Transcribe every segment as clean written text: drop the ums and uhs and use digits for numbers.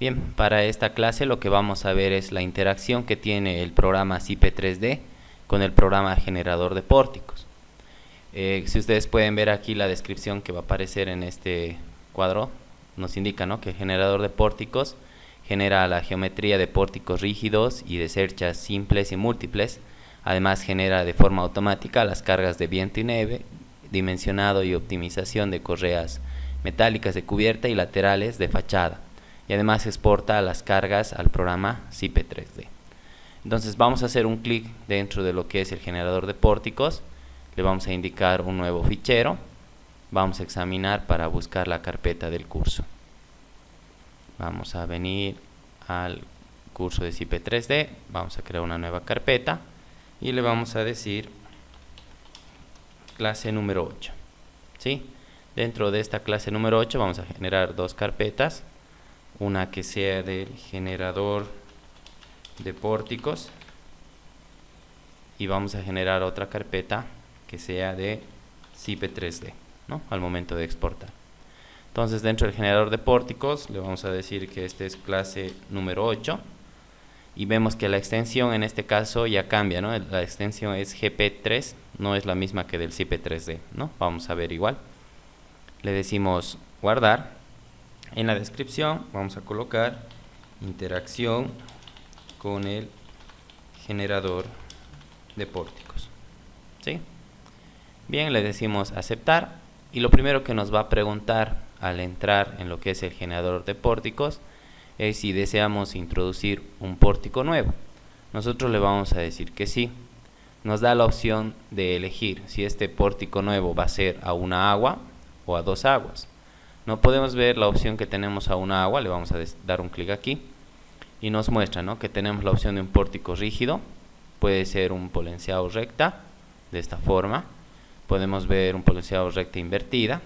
Bien, para esta clase lo que vamos a ver es la interacción que tiene el programa SIPE 3D con el programa generador de pórticos. Si ustedes pueden ver aquí la descripción que va a aparecer en este cuadro, nos indica, ¿no?, que el generador de pórticos genera la geometría de pórticos rígidos y de cerchas simples y múltiples. Además genera de forma automática las cargas de viento y nieve, dimensionado y optimización de correas metálicas de cubierta y laterales de fachada. Y además exporta las cargas al programa SIPE 3D. Entonces vamos a hacer un clic dentro de lo que es el generador de pórticos. Le vamos a indicar un nuevo fichero. Vamos a examinar para buscar la carpeta del curso. Vamos a venir al curso de SIPE 3D. Vamos a crear una nueva carpeta y le vamos a decir clase número 8. ¿Sí? Dentro de esta clase número 8 vamos a generar dos carpetas. Una que sea del generador de pórticos y vamos a generar otra carpeta que sea de SIPE 3D, ¿no?, al momento de exportar. Entonces dentro del generador de pórticos le vamos a decir que este es clase número 8 y vemos que la extensión en este caso ya cambia, ¿no? La extensión es GP3, no es la misma que del SIPE 3D, ¿no? Vamos a ver igual. Le decimos guardar. En la descripción vamos a colocar interacción con el generador de pórticos. ¿Sí? Bien, le decimos aceptar y lo primero que nos va a preguntar al entrar en lo que es el generador de pórticos es si deseamos introducir un pórtico nuevo. Nosotros le vamos a decir que sí. Nos da la opción de elegir si este pórtico nuevo va a ser a una agua o a dos aguas. No podemos ver la opción que tenemos a una agua, le vamos a dar un clic aquí y nos muestra, ¿no?, que tenemos la opción de un pórtico rígido, puede ser un polenciado recta, de esta forma. Podemos ver un polenciado recta invertida,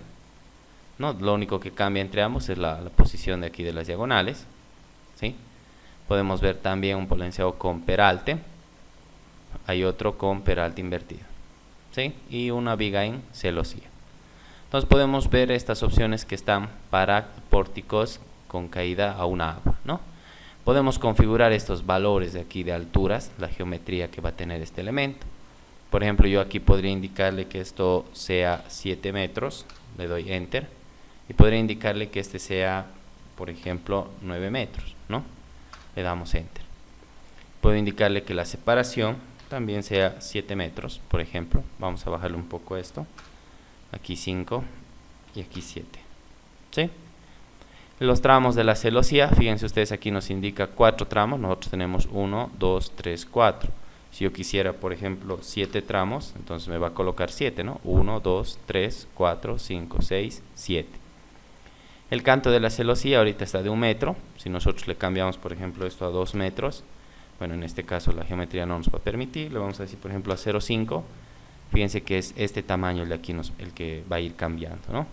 ¿no? Lo único que cambia entre ambos es la posición de aquí de las diagonales, ¿sí? Podemos ver también un polenciado con peralte, hay otro con peralte invertido, ¿sí? Y una viga en celosía. Entonces podemos ver estas opciones que están para pórticos con caída a una agua, ¿no? Podemos configurar estos valores de aquí de alturas, la geometría que va a tener este elemento. Por ejemplo, yo aquí podría indicarle que esto sea 7 metros, le doy enter, y podría indicarle que este sea, por ejemplo, 9 metros, ¿no? Le damos enter. Puedo indicarle que la separación también sea 7 metros, por ejemplo. Vamos a bajarle un poco esto. Aquí 5 y aquí 7. ¿Sí? Los tramos de la celosía, fíjense ustedes, aquí nos indica 4 tramos. Nosotros tenemos 1, 2, 3, 4. Si yo quisiera, por ejemplo, 7 tramos, entonces me va a colocar 7, ¿no? 1, 2, 3, 4, 5, 6, 7. El canto de la celosía ahorita está de 1 metro. Si nosotros le cambiamos, por ejemplo, esto a 2 metros, bueno, en este caso la geometría no nos va a permitir. Le vamos a decir, por ejemplo, a 0,5. Fíjense que es este tamaño el de aquí el que va a ir cambiando, ¿no?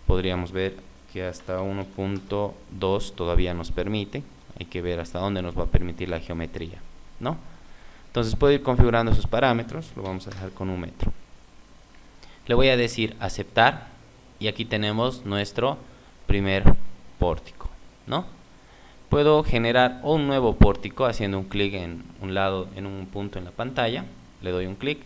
Podríamos ver que hasta 1.2 todavía nos permite. Hay que ver hasta dónde nos va a permitir la geometría, ¿no? Entonces puedo ir configurando esos parámetros. Lo vamos a dejar con 1 metro. Le voy a decir aceptar y aquí tenemos nuestro primer pórtico, ¿no? Puedo generar un nuevo pórtico haciendo un clic en un lado, en un punto en la pantalla. Le doy un clic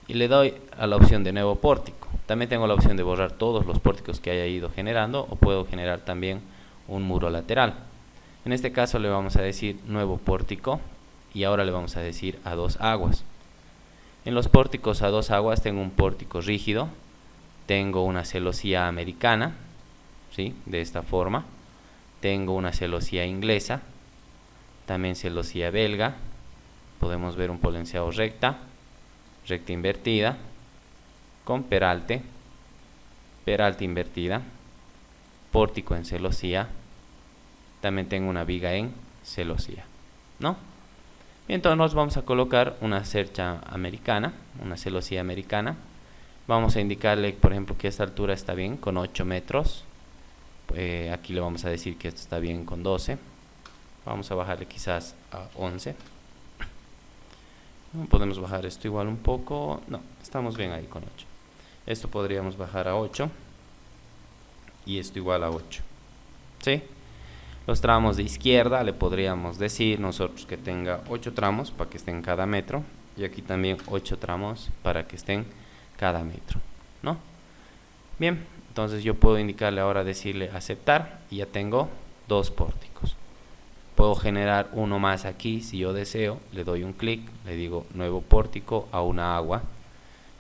y le doy a la opción de nuevo pórtico. También tengo la opción de borrar todos los pórticos que haya ido generando, o puedo generar también un muro lateral. En este caso le vamos a decir nuevo pórtico y ahora le vamos a decir a dos aguas. En los pórticos a dos aguas tengo un pórtico rígido, tengo una celosía americana, ¿sí?, de esta forma. Tengo una celosía inglesa, también celosía belga. Podemos ver un polenciado recta, recta invertida, con peralte, peralte invertida, pórtico en celosía, también tengo una viga en celosía, ¿no? Y entonces nos vamos a colocar una cercha americana, una celosía americana. Vamos a indicarle, por ejemplo, que esta altura está bien con 8 metros. Aquí le vamos a decir que esto está bien con 12. Vamos a bajarle quizás a 11. Podemos bajar esto igual un poco. No, estamos bien ahí con 8. Esto podríamos bajar a 8 y esto igual a 8. ¿Sí? Los tramos de izquierda le podríamos decir nosotros que tenga 8 tramos para que estén cada metro, y aquí también 8 tramos para que estén cada metro, ¿no? Bien, entonces yo puedo indicarle ahora, decirle aceptar, y ya tengo 2 pórticos. Puedo generar uno más aquí si yo deseo, le doy un clic, le digo nuevo pórtico a una agua,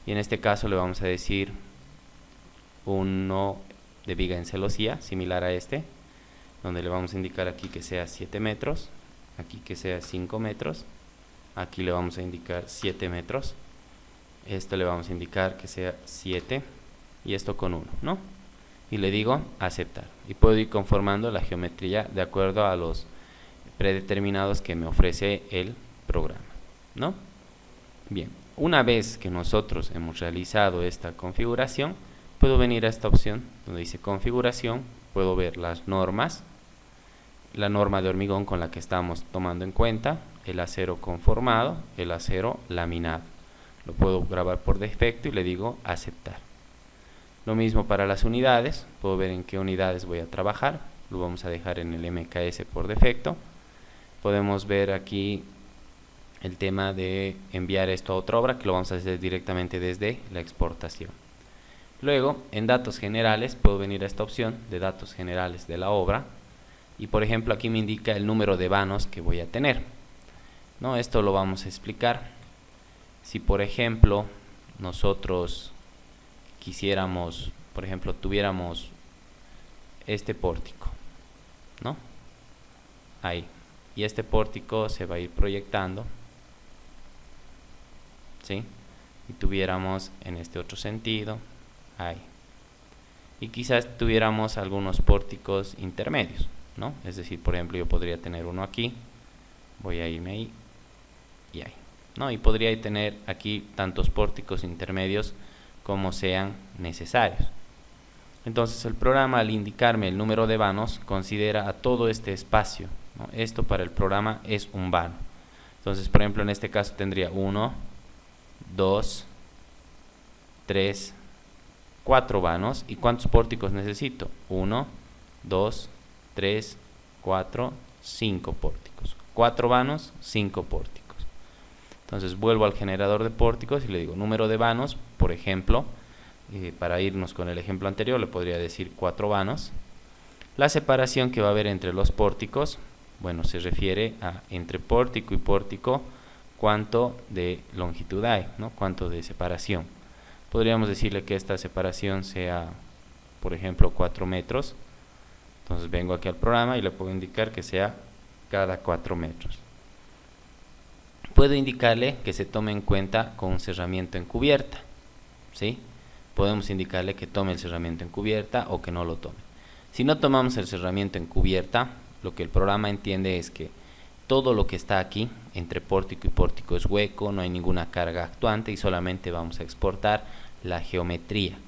y en este caso le vamos a decir uno de viga en celosía, similar a este, donde le vamos a indicar aquí que sea 7 metros, aquí que sea 5 metros, aquí le vamos a indicar 7 metros, esto le vamos a indicar que sea 7, y esto con 1, ¿no? Y le digo aceptar, y puedo ir conformando la geometría de acuerdo a los predeterminados que me ofrece el programa, ¿no? Bien, una vez que nosotros hemos realizado esta configuración, puedo venir a esta opción donde dice configuración, puedo ver las normas, la norma de hormigón con la que estamos tomando en cuenta, el acero conformado, el acero laminado. Lo puedo grabar por defecto y le digo aceptar. Lo mismo para las unidades, puedo ver en qué unidades voy a trabajar, lo vamos a dejar en el MKS por defecto. Podemos ver aquí el tema de enviar esto a otra obra, que lo vamos a hacer directamente desde la exportación. Luego, en datos generales, puedo venir a esta opción de datos generales de la obra, y por ejemplo aquí me indica el número de vanos que voy a tener, ¿no? Esto lo vamos a explicar. Si por ejemplo nosotros quisiéramos, por ejemplo, tuviéramos este pórtico, ¿no? Ahí. Y este pórtico se va a ir proyectando, ¿sí? Y tuviéramos en este otro sentido, ahí. Y quizás tuviéramos algunos pórticos intermedios, ¿no? Es decir, por ejemplo, yo podría tener uno aquí, voy a irme ahí y ahí, ¿no? Y podría tener aquí tantos pórticos intermedios como sean necesarios. Entonces el programa, al indicarme el número de vanos, considera a todo este espacio, ¿no? Esto para el programa es un vano. Entonces, por ejemplo, en este caso tendría 1, 2, 3, 4 vanos. ¿Y cuántos pórticos necesito? 1, 2, 3, 4, 5 pórticos. 4 vanos, 5 pórticos. Entonces vuelvo al generador de pórticos y le digo número de vanos, por ejemplo, para irnos con el ejemplo anterior le podría decir 4 vanos. La separación que va a haber entre los pórticos, bueno, se refiere a entre pórtico y pórtico cuánto de longitud hay, ¿no? Cuánto de separación. Podríamos decirle que esta separación sea, por ejemplo, 4 metros. Entonces vengo aquí al programa y le puedo indicar que sea cada 4 metros. Puedo indicarle que se tome en cuenta con un cerramiento en cubierta, ¿sí? Podemos indicarle que tome el cerramiento en cubierta o que no lo tome. Si no tomamos el cerramiento en cubierta, lo que el programa entiende es que todo lo que está aquí, entre pórtico y pórtico, es hueco, no hay ninguna carga actuante y solamente vamos a exportar la geometría.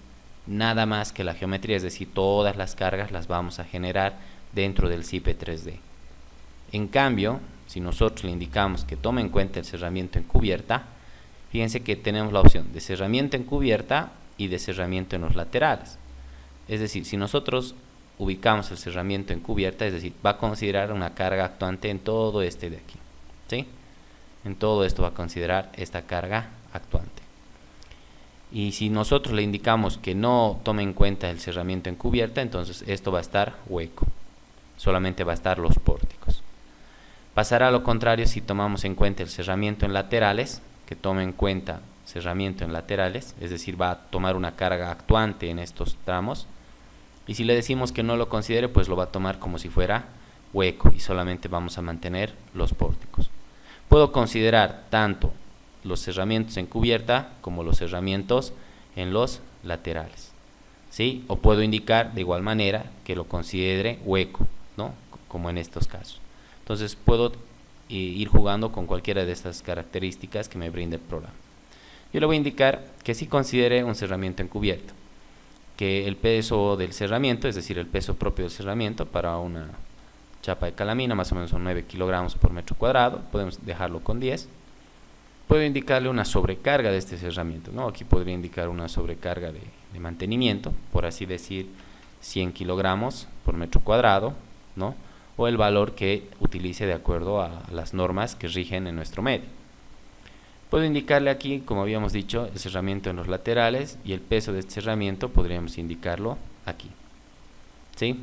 Nada más que la geometría, es decir, todas las cargas las vamos a generar dentro del CIP 3D. En cambio, si nosotros le indicamos que tome en cuenta el cerramiento en cubierta, fíjense que tenemos la opción de cerramiento en cubierta y de cerramiento en los laterales. Es decir, si nosotros ubicamos el cerramiento en cubierta, es decir, va a considerar una carga actuante en todo este de aquí, ¿sí? En todo esto va a considerar esta carga actuante. Y si nosotros le indicamos que no tome en cuenta el cerramiento en cubierta, entonces esto va a estar hueco, solamente va a estar los pórticos. Pasará a lo contrario si tomamos en cuenta el cerramiento en laterales, que tome en cuenta cerramiento en laterales, es decir, va a tomar una carga actuante en estos tramos. Y si le decimos que no lo considere, pues lo va a tomar como si fuera hueco y solamente vamos a mantener los pórticos. Puedo considerar tanto los cerramientos en cubierta como los cerramientos en los laterales, ¿sí? O puedo indicar de igual manera que lo considere hueco, ¿no? Como en estos casos. Entonces puedo ir jugando con cualquiera de estas características que me brinda el programa. Yo le voy a indicar que sí considere un cerramiento encubierto, que el peso del cerramiento, es decir, el peso propio del cerramiento para una chapa de calamina, más o menos son 9 kilogramos por metro cuadrado, podemos dejarlo con 10. Puedo indicarle una sobrecarga de este cerramiento, ¿no? Aquí podría indicar una sobrecarga de mantenimiento, por así decir, 100 kilogramos por metro cuadrado, ¿no? o el valor que utilice de acuerdo a las normas que rigen en nuestro medio. Puedo indicarle aquí, como habíamos dicho, el cerramiento en los laterales, y el peso de este cerramiento podríamos indicarlo aquí, ¿sí?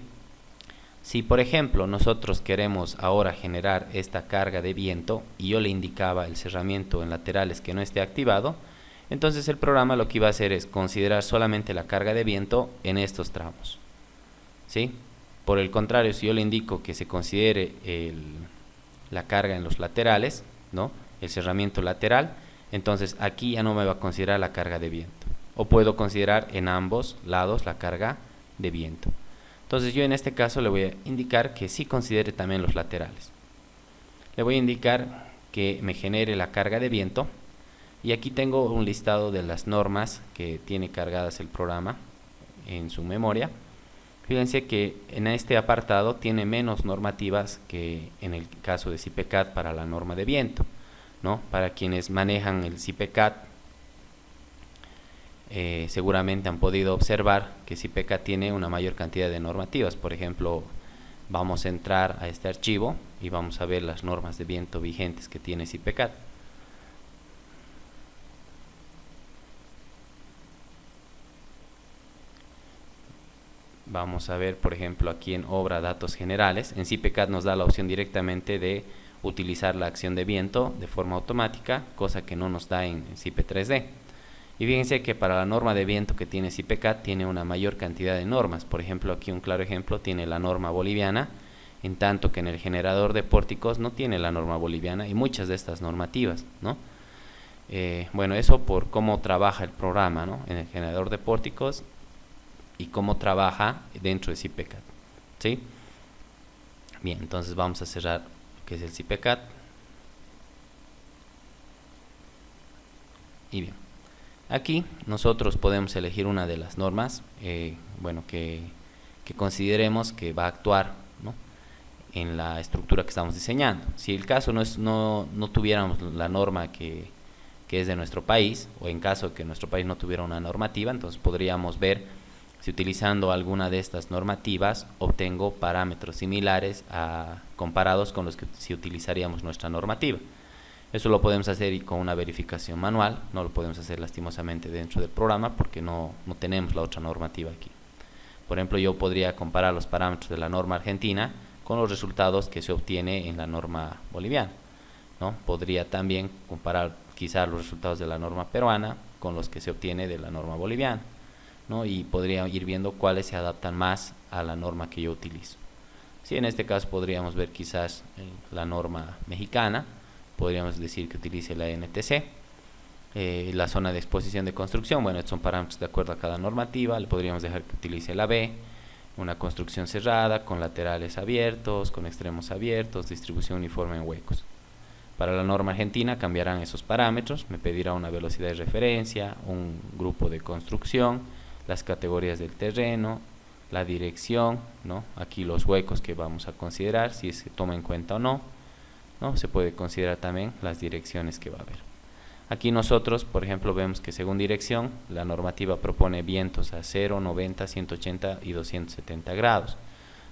Si por ejemplo nosotros queremos ahora generar esta carga de viento y yo le indicaba el cerramiento en laterales que no esté activado, entonces el programa lo que iba a hacer es considerar solamente la carga de viento en estos tramos, ¿sí? Por el contrario, si yo le indico que se considere la carga en los laterales, ¿no?, el cerramiento lateral, entonces aquí ya no me va a considerar la carga de viento, o puedo considerar en ambos lados la carga de viento. Entonces yo en este caso le voy a indicar que sí considere también los laterales. Le voy a indicar que me genere la carga de viento, y aquí tengo un listado de las normas que tiene cargadas el programa en su memoria. Fíjense que en este apartado tiene menos normativas que en el caso de CIPECAD para la norma de viento, ¿no? Para quienes manejan el CIPECAD, seguramente han podido observar que CIPECAD tiene una mayor cantidad de normativas. Por ejemplo, vamos a entrar a este archivo y vamos a ver las normas de viento vigentes que tiene CIPECAD. Vamos a ver, por ejemplo, aquí en obra datos generales. En CIPECAD nos da la opción directamente de utilizar la acción de viento de forma automática, cosa que no nos da en CIPE 3D. Y fíjense que para la norma de viento que tiene CIPECAD tiene una mayor cantidad de normas. Por ejemplo, aquí un claro ejemplo tiene la norma boliviana, en tanto que en el generador de pórticos no tiene la norma boliviana y muchas de estas normativas, ¿no? Bueno, eso por cómo trabaja el programa, ¿no?, en el generador de pórticos y cómo trabaja dentro de CIPECAD, ¿sí? Bien, entonces vamos a cerrar lo que es el CIPECAD. Y bien, aquí nosotros podemos elegir una de las normas, bueno, que consideremos que va a actuar, ¿no?, en la estructura que estamos diseñando. Si el caso no tuviéramos la norma que es de nuestro país, o en caso que nuestro país no tuviera una normativa, entonces podríamos ver si utilizando alguna de estas normativas obtengo parámetros similares comparados con los que si utilizaríamos nuestra normativa. Eso lo podemos hacer con una verificación manual, no lo podemos hacer lastimosamente dentro del programa porque no tenemos la otra normativa aquí. Por ejemplo, yo podría comparar los parámetros de la norma argentina con los resultados que se obtiene en la norma boliviana, ¿no? Podría también comparar quizás los resultados de la norma peruana con los que se obtiene de la norma boliviana, ¿no? Y podría ir viendo cuáles se adaptan más a la norma que yo utilizo. Si en este caso podríamos ver quizás la norma mexicana, podríamos decir que utilice la NTC. La zona de exposición de construcción, bueno, estos son parámetros de acuerdo a cada normativa. Le podríamos dejar que utilice la B, una construcción cerrada, con laterales abiertos, con extremos abiertos, distribución uniforme en huecos. Para la norma argentina cambiarán esos parámetros, me pedirá una velocidad de referencia, un grupo de construcción, las categorías del terreno, la dirección, ¿no?, aquí los huecos que vamos a considerar, si se toma en cuenta o no, ¿no? Se puede considerar también las direcciones que va a haber. Aquí nosotros, por ejemplo, vemos que según dirección, la normativa propone vientos a 0, 90, 180 y 270 grados.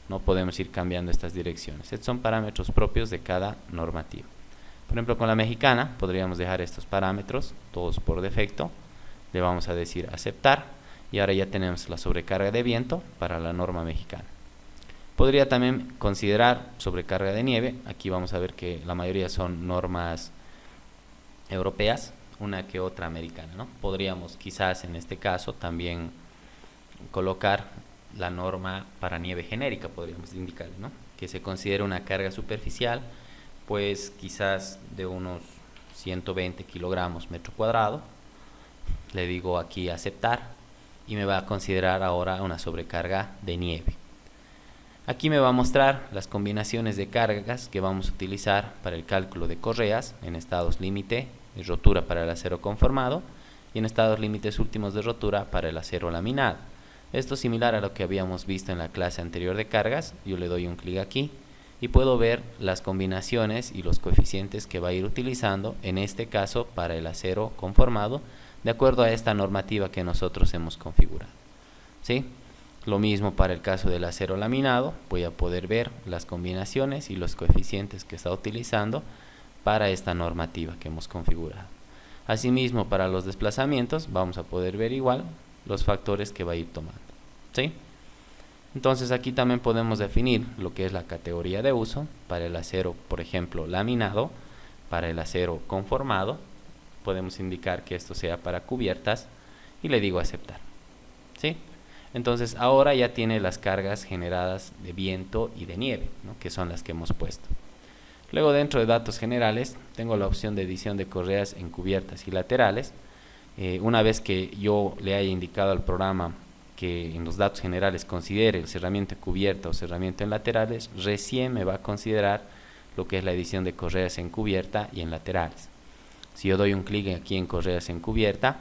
No podemos ir cambiando estas direcciones. Estos son parámetros propios de cada normativa. Por ejemplo, con la mexicana podríamos dejar estos parámetros, todos por defecto. Le vamos a decir aceptar. Y ahora ya tenemos la sobrecarga de viento para la norma mexicana. Podría también considerar sobrecarga de nieve. Aquí vamos a ver que la mayoría son normas europeas, una que otra americana, ¿no? Podríamos quizás en este caso también colocar la norma para nieve genérica, podríamos indicarle, ¿no?, que se considere una carga superficial, pues quizás de unos 120 kilogramos metro cuadrado. Le digo aquí aceptar. Y me va a considerar ahora una sobrecarga de nieve. Aquí me va a mostrar las combinaciones de cargas que vamos a utilizar para el cálculo de correas en estados límite de rotura para el acero conformado y en estados límites últimos de rotura para el acero laminado. Esto es similar a lo que habíamos visto en la clase anterior de cargas. Yo le doy un clic aquí y puedo ver las combinaciones y los coeficientes que va a ir utilizando, en este caso para el acero conformado, de acuerdo a esta normativa que nosotros hemos configurado, ¿sí? Lo mismo para el caso del acero laminado, voy a poder ver las combinaciones y los coeficientes que está utilizando para esta normativa que hemos configurado. Asimismo, para los desplazamientos vamos a poder ver igual los factores que va a ir tomando, ¿sí? Entonces aquí también podemos definir lo que es la categoría de uso para el acero, por ejemplo, laminado. Para el acero conformado podemos indicar que esto sea para cubiertas y le digo aceptar, ¿sí? Entonces ahora ya tiene las cargas generadas de viento y de nieve, ¿no? Que son las que hemos puesto. Luego, dentro de datos generales tengo la opción de edición de correas en cubiertas y laterales. Una vez que yo le haya indicado al programa que en los datos generales considere el cerramiento en cubierta o cerramiento en laterales, recién me va a considerar lo que es la edición de correas en cubierta y en laterales. Si yo doy un clic aquí en correas en cubierta,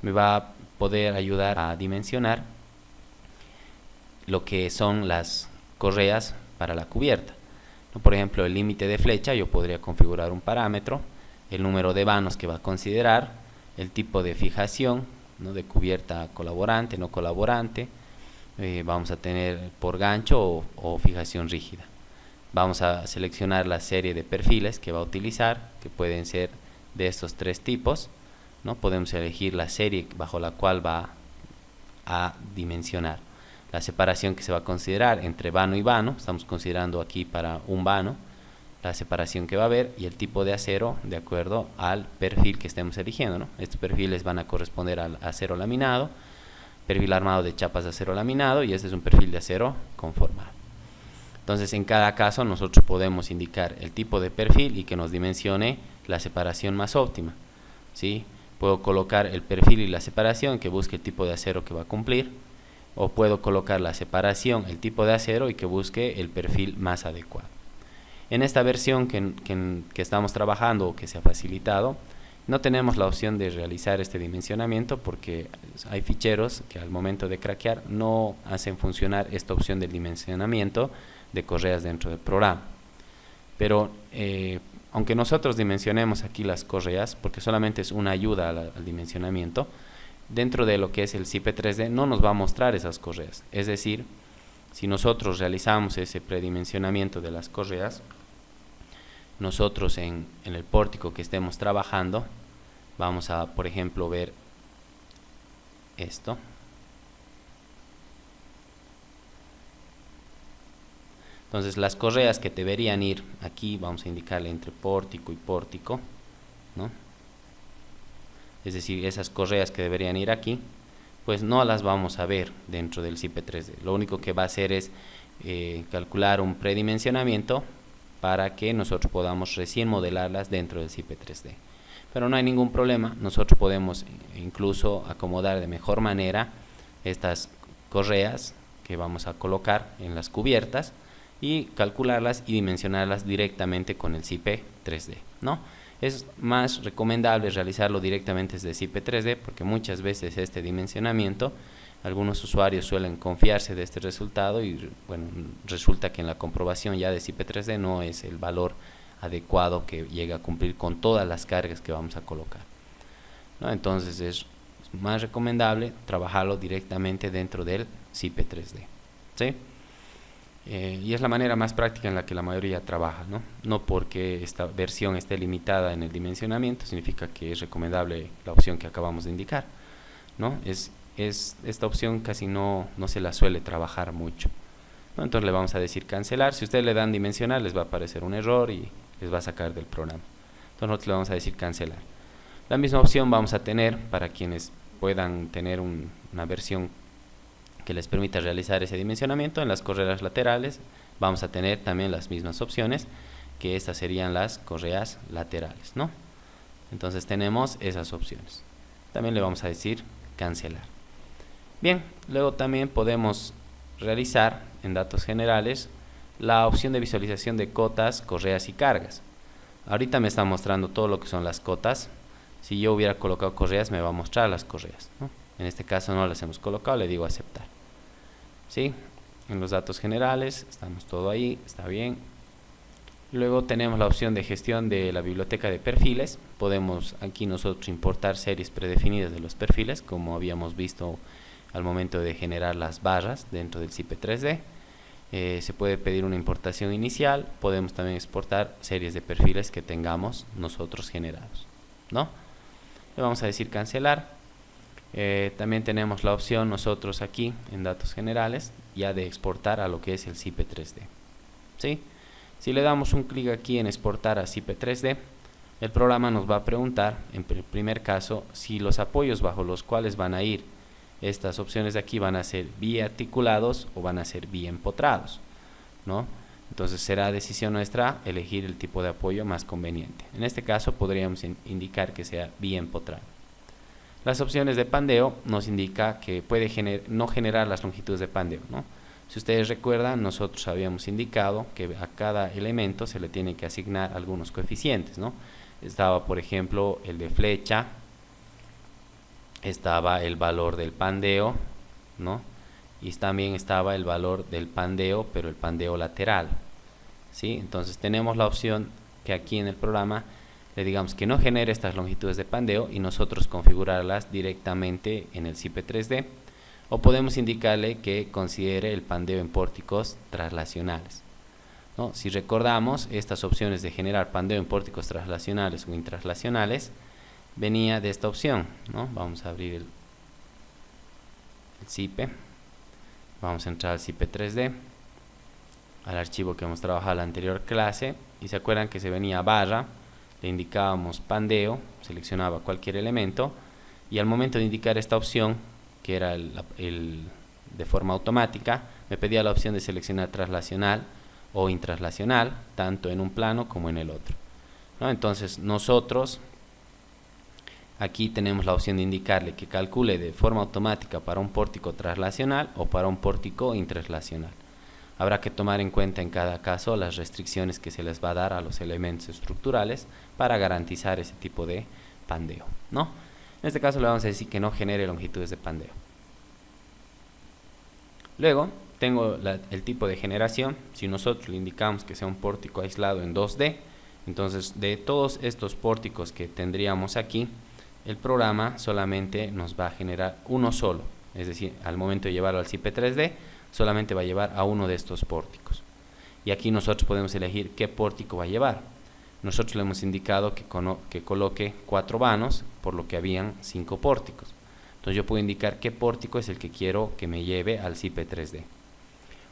me va a poder ayudar a dimensionar lo que son las correas para la cubierta. Por ejemplo, el límite de flecha, yo podría configurar un parámetro, el número de vanos que va a considerar, el tipo de fijación, ¿no? De cubierta colaborante, no colaborante, vamos a tener por gancho o fijación rígida. Vamos a seleccionar la serie de perfiles que va a utilizar, que pueden ser de estos tres tipos, ¿no? Podemos elegir la serie bajo la cual va a dimensionar. La separación que se va a considerar entre vano y vano, estamos considerando aquí para un vano, la separación que va a haber y el tipo de acero de acuerdo al perfil que estemos eligiendo, ¿no? Estos perfiles van a corresponder al acero laminado, perfil armado de chapas de acero laminado, y este es un perfil de acero conformado. Entonces, en cada caso nosotros podemos indicar el tipo de perfil y que nos dimensione la separación más óptima, ¿sí? Puedo colocar el perfil y la separación que busque el tipo de acero que va a cumplir, o puedo colocar la separación, el tipo de acero y que busque el perfil más adecuado. En esta versión que estamos trabajando o que se ha facilitado, no tenemos la opción de realizar este dimensionamiento porque hay ficheros que al momento de craquear no hacen funcionar esta opción del dimensionamiento de correas dentro del programa. Pero aunque nosotros dimensionemos aquí las correas, porque solamente es una ayuda al dimensionamiento, dentro de lo que es el CIPE 3D no nos va a mostrar esas correas. Es decir, si nosotros realizamos ese predimensionamiento de las correas, nosotros en el pórtico que estemos trabajando vamos a, por ejemplo, ver esto. Entonces las correas que deberían ir aquí, vamos a indicarle entre pórtico y pórtico, ¿no? Es decir, esas correas que deberían ir aquí, pues no las vamos a ver dentro del CIPE 3D. Lo único que va a hacer es calcular un predimensionamiento para que nosotros podamos recién modelarlas dentro del CIPE 3D. Pero no hay ningún problema, nosotros podemos incluso acomodar de mejor manera estas correas que vamos a colocar en las cubiertas y calcularlas y dimensionarlas directamente con el CIPE 3D, ¿no? Es más recomendable realizarlo directamente desde CIPE 3D porque muchas veces este dimensionamiento, algunos usuarios suelen confiarse de este resultado y bueno, resulta que en la comprobación ya de CIPE 3D no es el valor adecuado que llegue a cumplir con todas las cargas que vamos a colocar, ¿no? Entonces es más recomendable trabajarlo directamente dentro del CIPE 3D, ¿sí? Y es la manera más práctica en la que la mayoría trabaja, ¿no? No porque esta versión esté limitada en el dimensionamiento significa que es recomendable la opción que acabamos de indicar, ¿no? Esta opción casi no se la suele trabajar mucho, ¿no? Entonces le vamos a decir cancelar. Si ustedes le dan dimensionar les va a aparecer un error y les va a sacar del programa. Entonces nosotros le vamos a decir cancelar. La misma opción vamos a tener para quienes puedan tener una versión que les permita realizar ese dimensionamiento. En las correas laterales vamos a tener también las mismas opciones, que estas serían las correas laterales, ¿no? Entonces tenemos esas opciones. También le vamos a decir cancelar. Bien, luego también podemos realizar en datos generales la opción de visualización de cotas, correas y cargas. Ahorita me está mostrando todo lo que son las cotas. Si yo hubiera colocado correas me va a mostrar las correas, ¿no? En este caso no las hemos colocado, le digo aceptar. ¿Sí? En los datos generales estamos todo ahí, está bien. Luego tenemos la opción de gestión de la biblioteca de perfiles. Podemos aquí nosotros importar series predefinidas de los perfiles, como habíamos visto al momento de generar las barras dentro del SIPE 3D. Se puede pedir una importación inicial, podemos también exportar series de perfiles que tengamos nosotros generados, ¿no? Le vamos a decir cancelar. También tenemos la opción nosotros aquí en datos generales ya de exportar a lo que es el SIPE 3D, ¿sí? Si le damos un clic aquí en exportar a SIPE 3D, el programa nos va a preguntar, en el primer caso, si los apoyos bajo los cuales van a ir estas opciones de aquí van a ser biarticulados o van a ser biempotrados, ¿no? Entonces será decisión nuestra elegir el tipo de apoyo más conveniente. En este caso podríamos indicar que sea biempotrado. Las opciones de pandeo nos indica que puede no generar las longitudes de pandeo, ¿no? Si ustedes recuerdan, nosotros habíamos indicado que a cada elemento se le tiene que asignar algunos coeficientes, ¿no? Estaba, por ejemplo, el de flecha, estaba el valor del pandeo, ¿no? Y también estaba el valor del pandeo, pero el pandeo lateral, ¿sí? Entonces tenemos la opción que aquí en el programa le digamos que no genere estas longitudes de pandeo y nosotros configurarlas directamente en el SIPE 3D, o podemos indicarle que considere el pandeo en pórticos traslacionales, ¿no? Si recordamos, estas opciones de generar pandeo en pórticos traslacionales o intraslacionales venía de esta opción, ¿no? Vamos a abrir el SIPE, vamos a entrar al SIPE 3D, al archivo que hemos trabajado en la anterior clase, y se acuerdan que se venía barra, le indicábamos pandeo, seleccionaba cualquier elemento, y al momento de indicar esta opción, que era de forma automática, me pedía la opción de seleccionar traslacional o intraslacional, tanto en un plano como en el otro, ¿no? Entonces nosotros aquí tenemos la opción de indicarle que calcule de forma automática para un pórtico traslacional o para un pórtico intraslacional. Habrá que tomar en cuenta en cada caso las restricciones que se les va a dar a los elementos estructurales para garantizar ese tipo de pandeo, ¿no? En este caso le vamos a decir que no genere longitudes de pandeo. Luego tengo el tipo de generación. Si nosotros le indicamos que sea un pórtico aislado en 2D, entonces de todos estos pórticos que tendríamos aquí, el programa solamente nos va a generar uno solo, es decir, al momento de llevarlo al SIPE 3D, solamente va a llevar a uno de estos pórticos. Y aquí nosotros podemos elegir qué pórtico va a llevar. Nosotros le hemos indicado que coloque 4 vanos, por lo que habían 5 pórticos. Entonces yo puedo indicar qué pórtico es el que quiero que me lleve al SIPE 3D.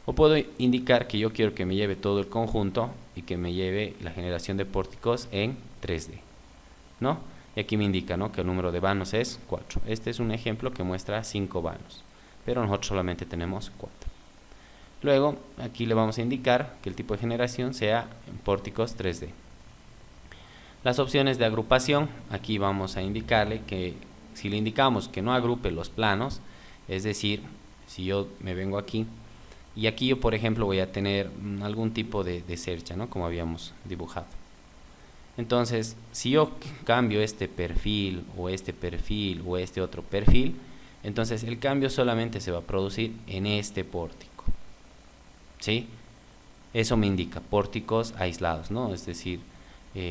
O puedo indicar que yo quiero que me lleve todo el conjunto y que me lleve la generación de pórticos en 3D, ¿no? Y aquí me indica, ¿no?, que el número de vanos es 4. Este es un ejemplo que muestra 5 vanos, pero nosotros solamente tenemos 4. Luego aquí le vamos a indicar que el tipo de generación sea en pórticos 3D. Las opciones de agrupación, aquí vamos a indicarle que si le indicamos que no agrupe los planos, es decir, si yo me vengo aquí y aquí yo, por ejemplo, voy a tener algún tipo de cercha, ¿no?, como habíamos dibujado. Entonces, si yo cambio este perfil o este otro perfil, entonces el cambio solamente se va a producir en este pórtico, ¿sí? Eso me indica pórticos aislados, ¿no? Es decir,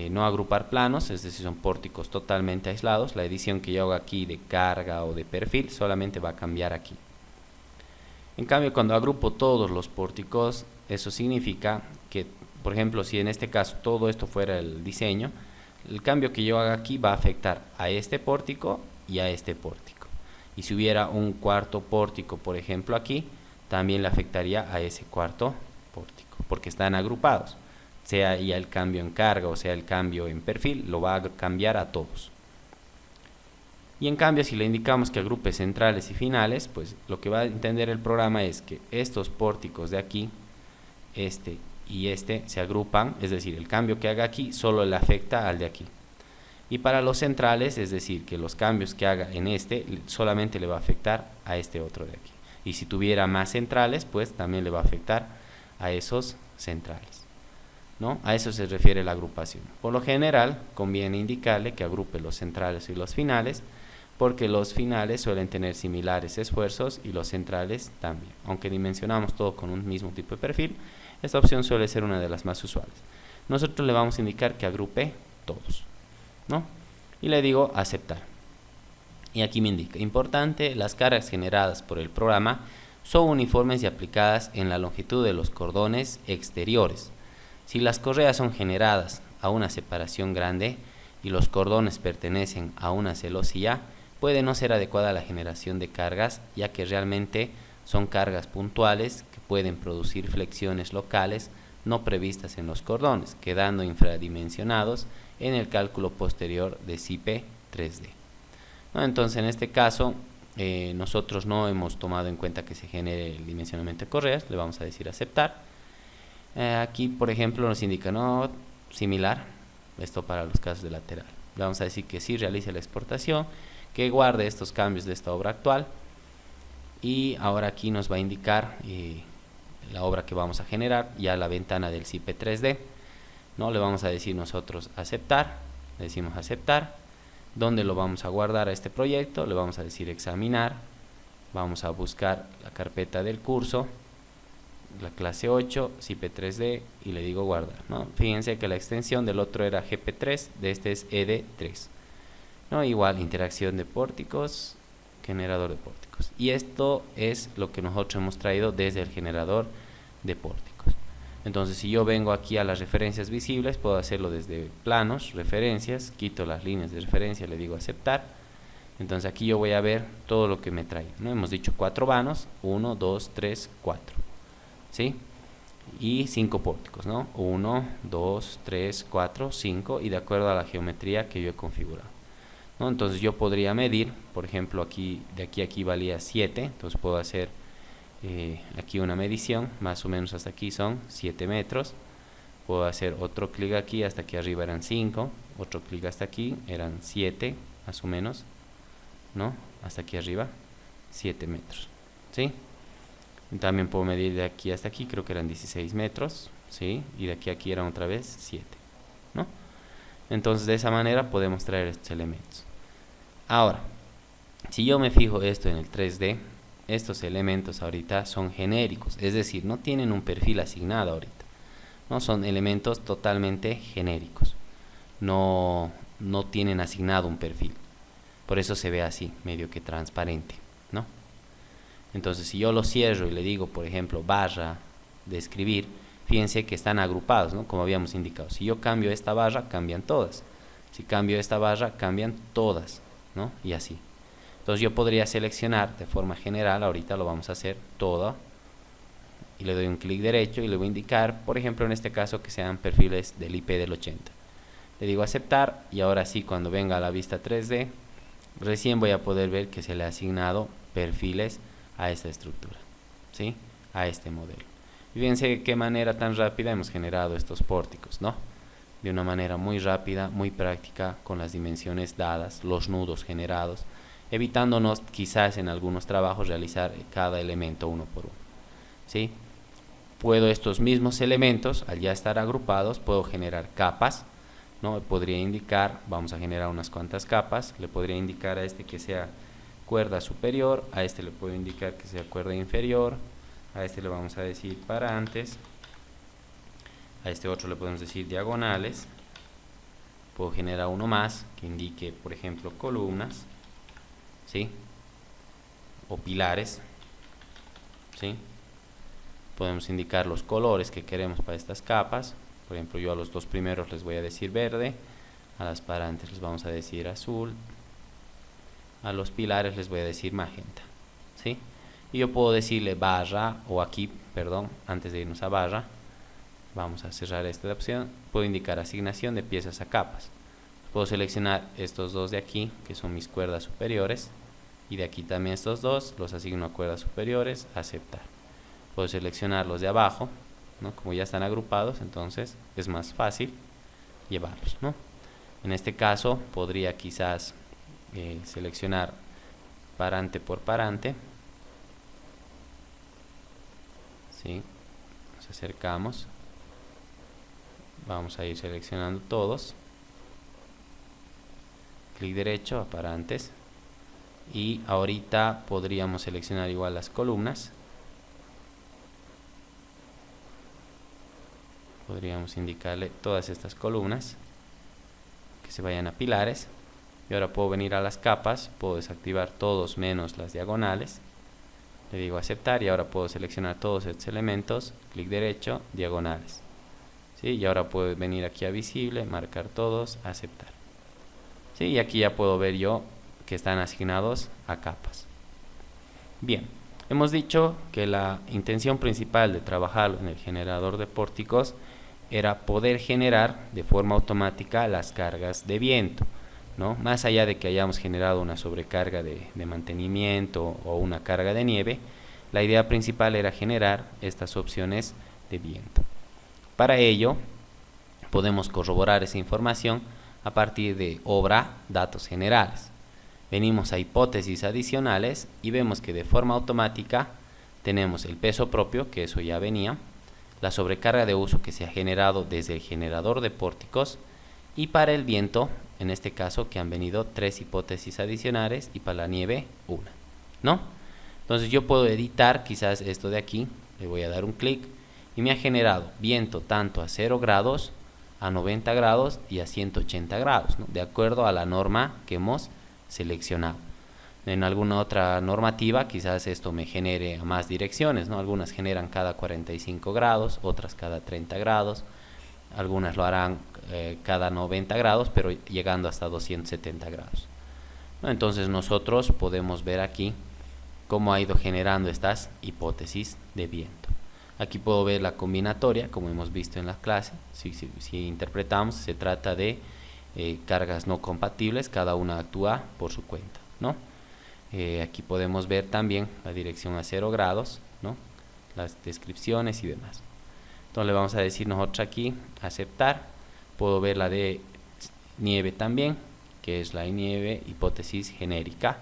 no agrupar planos, es decir, son pórticos totalmente aislados. La edición que yo hago aquí de carga o de perfil solamente va a cambiar aquí. En cambio, cuando agrupo todos los pórticos, eso significa que, por ejemplo, si en este caso todo esto fuera el diseño, el cambio que yo haga aquí va a afectar a este pórtico y a este pórtico. Y si hubiera un cuarto pórtico, por ejemplo, aquí, también le afectaría a ese cuarto pórtico, porque están agrupados. Sea ya el cambio en carga o sea el cambio en perfil, lo va a cambiar a todos. Y en cambio, si le indicamos que agrupe centrales y finales, pues lo que va a entender el programa es que estos pórticos de aquí, este y este, se agrupan, es decir, el cambio que haga aquí solo le afecta al de aquí. Y para los centrales, es decir, que los cambios que haga en este solamente le va a afectar a este otro de aquí. Y si tuviera más centrales, pues también le va a afectar a esos centrales, ¿no? A eso se refiere la agrupación. Por lo general, conviene indicarle que agrupe los centrales y los finales, porque los finales suelen tener similares esfuerzos y los centrales también. Aunque dimensionamos todo con un mismo tipo de perfil, esta opción suele ser una de las más usuales. Nosotros le vamos a indicar que agrupe todos, ¿no? Y le digo aceptar. Y aquí me indica, importante, las cargas generadas por el programa son uniformes y aplicadas en la longitud de los cordones exteriores. Si las correas son generadas a una separación grande y los cordones pertenecen a una celosía, puede no ser adecuada la generación de cargas, ya que realmente son cargas puntuales que pueden producir flexiones locales no previstas en los cordones, quedando infradimensionados en el cálculo posterior de CIPE 3D. ¿No? Entonces, en este caso, nosotros no hemos tomado en cuenta que se genere el dimensionamiento de correas, le vamos a decir aceptar. Aquí, por ejemplo, nos indica no similar, esto para los casos de lateral. Le vamos a decir que sí realice la exportación, que guarde estos cambios de esta obra actual, y ahora aquí nos va a indicar la obra que vamos a generar, ya la ventana del CIPE 3D. ¿No? Le vamos a decir nosotros aceptar, le decimos aceptar. ¿Dónde lo vamos a guardar a este proyecto? Le vamos a decir examinar, vamos a buscar la carpeta del curso, la clase 8, CIPE 3D, y le digo guardar, ¿no? Fíjense que la extensión del otro era GP3, de este es ED3, ¿no? Igual, interacción de pórticos, generador de pórticos, y esto es lo que nosotros hemos traído desde el generador de pórticos. Entonces, si yo vengo aquí a las referencias visibles, puedo hacerlo desde planos, referencias, quito las líneas de referencia, le digo aceptar. Entonces aquí yo voy a ver todo lo que me trae, ¿no? Hemos dicho 4 vanos, 1, 2, 3, 4, ¿sí? Y 5 pórticos, ¿no? 1, 2, 3, 4, 5, y de acuerdo a la geometría que yo he configurado, ¿no? Entonces yo podría medir, por ejemplo, aquí de aquí a aquí valía 7, entonces puedo hacer aquí una medición, más o menos hasta aquí son 7 metros. Puedo hacer otro clic aquí, hasta aquí arriba eran 5, otro clic hasta aquí, eran 7, más o menos, ¿no? Hasta aquí arriba, 7 metros, ¿sí? También puedo medir de aquí hasta aquí, creo que eran 16 metros, ¿sí? Y de aquí a aquí eran otra vez 7, ¿no? Entonces de esa manera podemos traer estos elementos. Ahora, si yo me fijo esto en el 3D, estos elementos ahorita son genéricos, es decir, no tienen un perfil asignado ahorita, ¿no? Son elementos totalmente genéricos, no tienen asignado un perfil, por eso se ve así, medio que transparente, ¿no? Entonces, si yo lo cierro y le digo, por ejemplo, barra de escribir, fíjense que están agrupados, ¿no? Como habíamos indicado. Si yo cambio esta barra, cambian todas. Si cambio esta barra, cambian todas, ¿no? Y así. Entonces yo podría seleccionar de forma general, ahorita lo vamos a hacer todo, y le doy un clic derecho y le voy a indicar, por ejemplo, en este caso, que sean perfiles del IP del 80. Le digo aceptar, y ahora sí, cuando venga a la vista 3D, recién voy a poder ver que se le ha asignado perfiles a esta estructura, ¿sí? A este modelo. Y fíjense de qué manera tan rápida hemos generado estos pórticos, ¿no? De una manera muy rápida, muy práctica, con las dimensiones dadas, los nudos generados, evitándonos quizás en algunos trabajos realizar cada elemento uno por uno, ¿sí? Puedo estos mismos elementos, al ya estar agrupados, puedo generar capas, ¿no? Podría indicar, vamos a generar unas cuantas capas, le podría indicar a este que sea cuerda superior, a este le puedo indicar que sea cuerda inferior, a este le vamos a decir parantes, a este otro le podemos decir diagonales, puedo generar uno más que indique, por ejemplo, columnas, ¿sí? O pilares, ¿sí? Podemos indicar los colores que queremos para estas capas. Por ejemplo, yo a los dos primeros les voy a decir verde, a las parantes les vamos a decir azul, a los pilares les voy a decir magenta, ¿sí? Y yo puedo decirle barra, o aquí, perdón, antes de irnos a barra, vamos a cerrar esta opción, puedo indicar asignación de piezas a capas. Puedo seleccionar estos dos de aquí, que son mis cuerdas superiores, y de aquí también estos dos, los asigno a cuerdas superiores, aceptar. Puedo seleccionar los de abajo, ¿no? Como ya están agrupados, entonces es más fácil llevarlos, ¿no? En este caso podría quizás seleccionar parante por parante, ¿sí? Nos acercamos, vamos a ir seleccionando todos, clic derecho a parantes, y ahorita podríamos seleccionar igual las columnas, podríamos indicarle todas estas columnas que se vayan a pilares, Y ahora puedo venir a las capas, puedo desactivar todos menos las diagonales, le digo aceptar y ahora puedo seleccionar todos estos elementos, clic derecho, diagonales, ¿sí? Y ahora puedo venir aquí a visible, marcar todos, aceptar, ¿sí? Y aquí ya puedo ver yo que están asignados a capas. Bien, hemos dicho que la intención principal de trabajar en el generador de pórticos era poder generar de forma automática las cargas de viento, ¿no? Más allá de que hayamos generado una sobrecarga de mantenimiento o una carga de nieve, la idea principal era generar estas opciones de viento. Para ello, podemos corroborar esa información a partir de obra datos generales. Venimos a hipótesis adicionales y vemos que de forma automática tenemos el peso propio, que eso ya venía, la sobrecarga de uso que se ha generado desde el generador de pórticos, y para el viento, en este caso, que han venido 3 hipótesis adicionales y para la nieve una, ¿no? Entonces yo puedo editar quizás esto de aquí, le voy a dar un clic y me ha generado viento tanto a 0 grados, a 90 grados y a 180 grados, ¿no? De acuerdo a la norma que hemos seleccionado. En alguna otra normativa quizás esto me genere a más direcciones, ¿no? Algunas generan cada 45 grados, otras cada 30 grados, algunas lo harán cada 90 grados, pero llegando hasta 270 grados, ¿no? Entonces nosotros podemos ver aquí cómo ha ido generando estas hipótesis de viento. Aquí puedo ver la combinatoria, como hemos visto en la clase. Si interpretamos, se trata de cargas no compatibles, cada una actúa por su cuenta, ¿no? Aquí podemos ver también la dirección a 0 grados, ¿no? Las descripciones y demás. Entonces le vamos a decir nosotros aquí aceptar. Puedo ver la de nieve también, que es la nieve hipótesis genérica.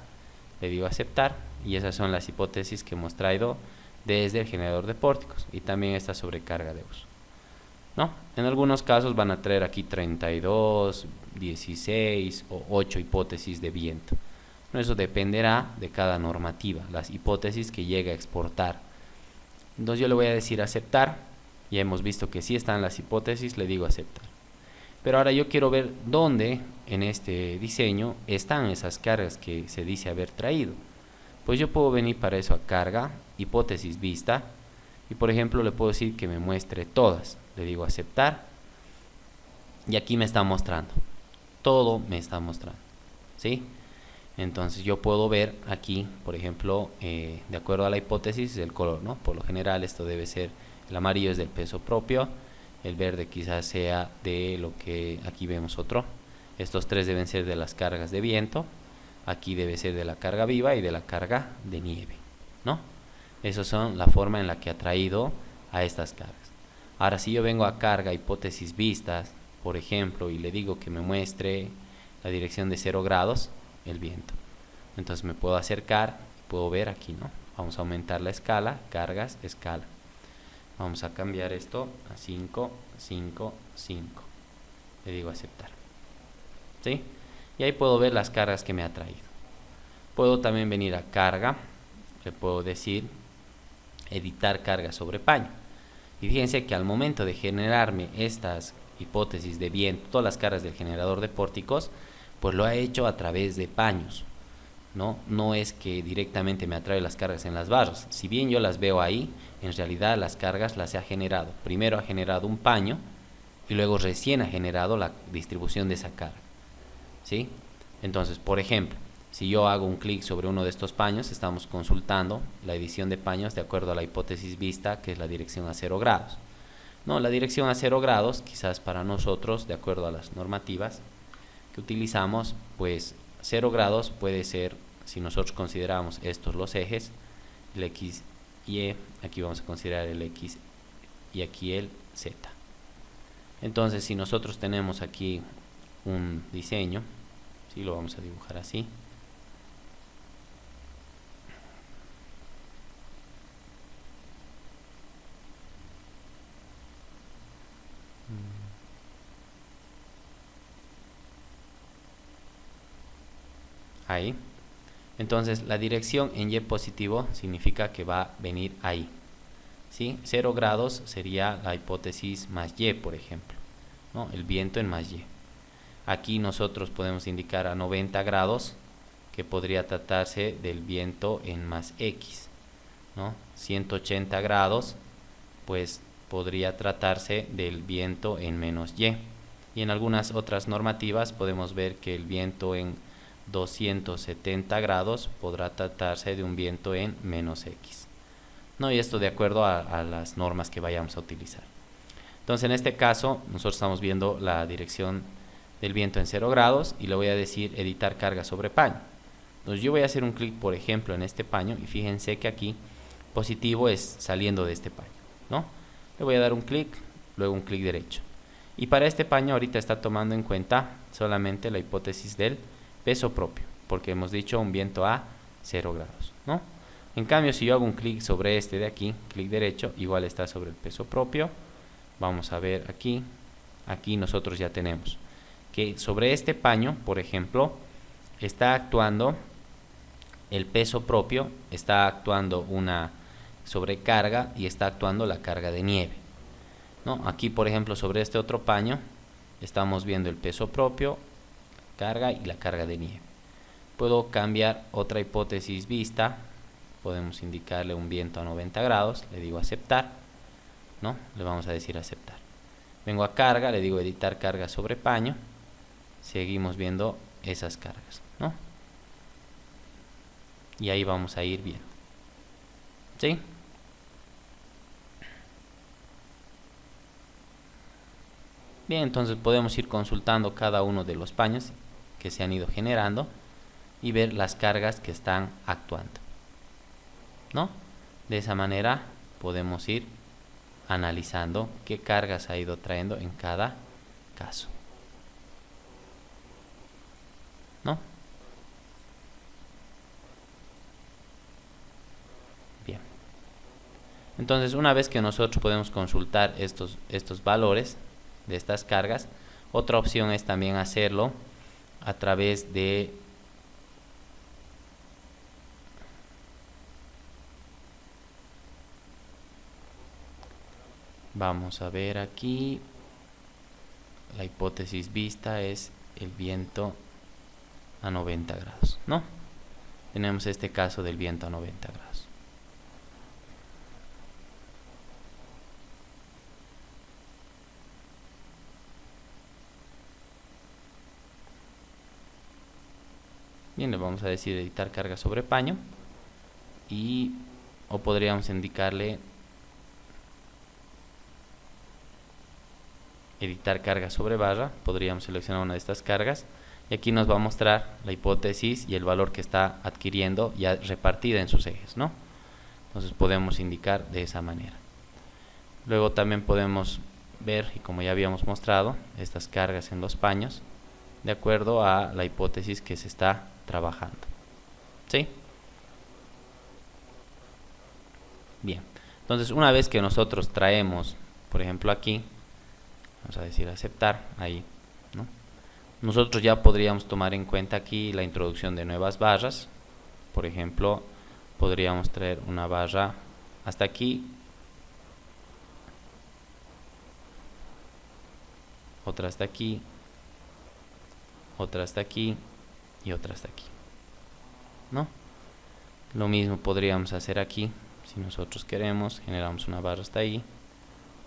Le digo aceptar y esas son las hipótesis que hemos traído desde el generador de pórticos y también esta sobrecarga de uso, ¿no? En algunos casos van a traer aquí 32, 16 o 8 hipótesis de viento. Eso dependerá de cada normativa, las hipótesis que llegue a exportar. Entonces yo le voy a decir aceptar. Ya hemos visto que sí están las hipótesis, le digo aceptar. Pero ahora yo quiero ver dónde en este diseño están esas cargas que se dice haber traído. Pues yo puedo venir para eso a carga, hipótesis vista, y por ejemplo le puedo decir que me muestre todas. Le digo aceptar y aquí me está mostrando, todo me está mostrando, ¿sí? Entonces yo puedo ver aquí, por ejemplo, de acuerdo a la hipótesis, el color, ¿no? Por lo general esto debe ser, el amarillo es del peso propio, el verde quizás sea de lo que aquí vemos otro. Estos 3 deben ser de las cargas de viento, aquí debe ser de la carga viva y de la carga de nieve, ¿no? Esas son la forma en la que ha traído a estas cargas. Ahora si yo vengo a carga hipótesis vistas, por ejemplo, y le digo que me muestre la dirección de 0 grados, el viento. Entonces me puedo acercar, puedo ver aquí, ¿no? Vamos a aumentar la escala, cargas, escala. Vamos a cambiar esto a 5, 5, 5. Le digo aceptar, ¿sí? Y ahí puedo ver las cargas que me ha traído. Puedo también venir a carga, le puedo decir editar carga sobre paño. Y fíjense que al momento de generarme estas hipótesis de viento, todas las cargas del generador de pórticos, pues lo ha hecho a través de paños, ¿no? No es que directamente me atrae las cargas en las barras. Si bien yo las veo ahí, en realidad las cargas las ha generado. Primero ha generado un paño y luego recién ha generado la distribución de esa carga, ¿sí? Entonces, por ejemplo, si yo hago un clic sobre uno de estos paños, estamos consultando la edición de paños de acuerdo a la hipótesis vista, que es la dirección a 0 grados. No, la dirección a 0 grados, quizás para nosotros, de acuerdo a las normativas que utilizamos, pues 0 grados puede ser, si nosotros consideramos estos los ejes, el X y E, aquí vamos a considerar el X y aquí el Z. Entonces si nosotros tenemos aquí un diseño, ¿sí? Lo vamos a dibujar así. Ahí. Entonces la dirección en Y positivo significa que va a venir ahí, ¿sí? 0 grados sería la hipótesis más Y, por ejemplo, ¿no? El viento en más Y. Aquí nosotros podemos indicar a 90 grados que podría tratarse del viento en más X, ¿no? 180 grados pues podría tratarse del viento en menos Y. Y en algunas otras normativas podemos ver que el viento en 270 grados podrá tratarse de un viento en menos X, ¿no? Y esto de acuerdo a las normas que vayamos a utilizar. Entonces en este caso nosotros estamos viendo la dirección del viento en 0 grados y le voy a decir editar carga sobre paño. Entonces yo voy a hacer un clic, por ejemplo, en este paño y fíjense que aquí positivo es saliendo de este paño, ¿no? Le voy a dar un clic, luego un clic derecho. Y para este paño ahorita está tomando en cuenta solamente la hipótesis del peso propio, porque hemos dicho un viento a 0 grados, ¿no? En cambio, si yo hago un clic sobre este de aquí, clic derecho, igual está sobre el peso propio. Vamos a ver aquí, aquí nosotros ya tenemos que sobre este paño, por ejemplo, está actuando el peso propio, está actuando una sobrecarga y está actuando la carga de nieve, ¿no? Aquí, por ejemplo, sobre este otro paño, estamos viendo el peso propio, carga y la carga de nieve. Puedo cambiar otra hipótesis vista, podemos indicarle un viento a 90 grados, le digo aceptar, ¿no? Le vamos a decir aceptar. Vengo a carga, le digo editar carga sobre paño, seguimos viendo esas cargas, ¿no? Y ahí vamos a ir viendo, ¿sí? Bien, entonces podemos ir consultando cada uno de los paños que se han ido generando y ver las cargas que están actuando, ¿no? De esa manera podemos ir analizando qué cargas ha ido trayendo en cada caso, ¿no? Bien. Entonces, una vez que nosotros podemos consultar estos valores de estas cargas, otra opción es también hacerlo a través de vamos a ver aquí, la hipótesis vista es el viento a 90 grados, ¿no? Tenemos este caso del viento a 90 grados. Bien, le vamos a decir editar carga sobre paño o podríamos indicarle editar carga sobre barra. Podríamos seleccionar una de estas cargas y aquí nos va a mostrar la hipótesis y el valor que está adquiriendo ya repartida en sus ejes, ¿no? Entonces podemos indicar de esa manera. Luego también podemos ver, y como ya habíamos mostrado, estas cargas en los paños de acuerdo a la hipótesis que se está trabajando, ¿sí? Bien, entonces una vez que nosotros traemos, por ejemplo aquí, vamos a decir aceptar, ahí, ¿no? Nosotros ya podríamos tomar en cuenta aquí la introducción de nuevas barras. Por ejemplo, podríamos traer una barra hasta aquí, otra hasta aquí, otra hasta aquí y otra hasta aquí, ¿no? Lo mismo podríamos hacer aquí. Si nosotros queremos, generamos una barra hasta ahí,